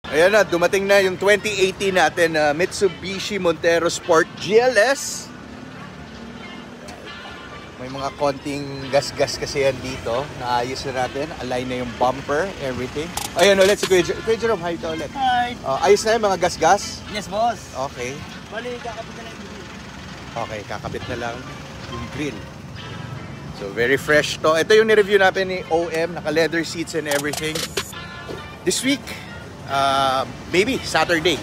Ayan na, dumating na yung 2018 natin na Mitsubishi Montero Sport GLS. May mga konting gas-gas kasi yan dito. Naayos na natin. Align na yung bumper, everything. Ayan ulit si Kuya Jerome. Hi ito ulit. Hi! Ayos na yung mga gas-gas? Yes, boss. Okay. Bali, kakapit na lang yung grill. Okay, kakabit na lang yung grill. So, very fresh to. Ito yung ni-review natin ni OM. Naka-leather seats and everything. This week, maybe Saturday,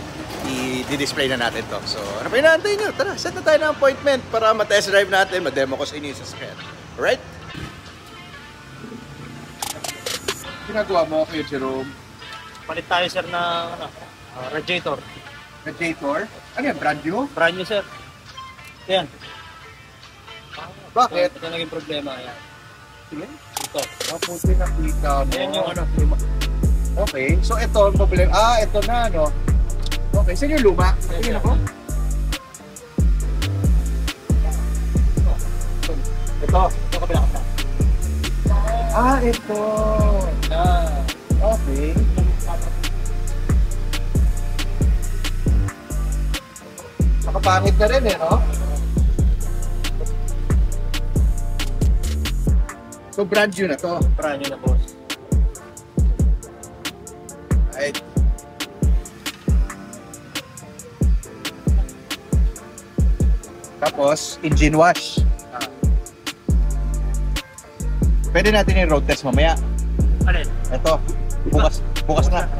i-display na natin to. So, ano pa inaantay nyo? Tara, set na tayo ng appointment para ma-test drive natin, ma-demo ko sa inyo yung sasakyan. Alright? Ginagawa mo, Kuya Jerome? Palit tayo, sir, ng radiator. Radiator? Ano yan, brand new? Brand new, sir. Yan. Bakit? Ito naging problema. Yan. Sige. Ito. Maputi na kita mo. Yan yung ano. Okay, so ito ang problema. Ito na, no? Okay, saan yung luma? Tingin ako. Ito. Ito kabila ka. Ito. Ah. Okay. Nakapangit na rin, no? So, brand new na to. Brand new na, boss. Right. Tapos, engine wash. Pwede natin yung road test mamaya. Alin? Ito, bukas na.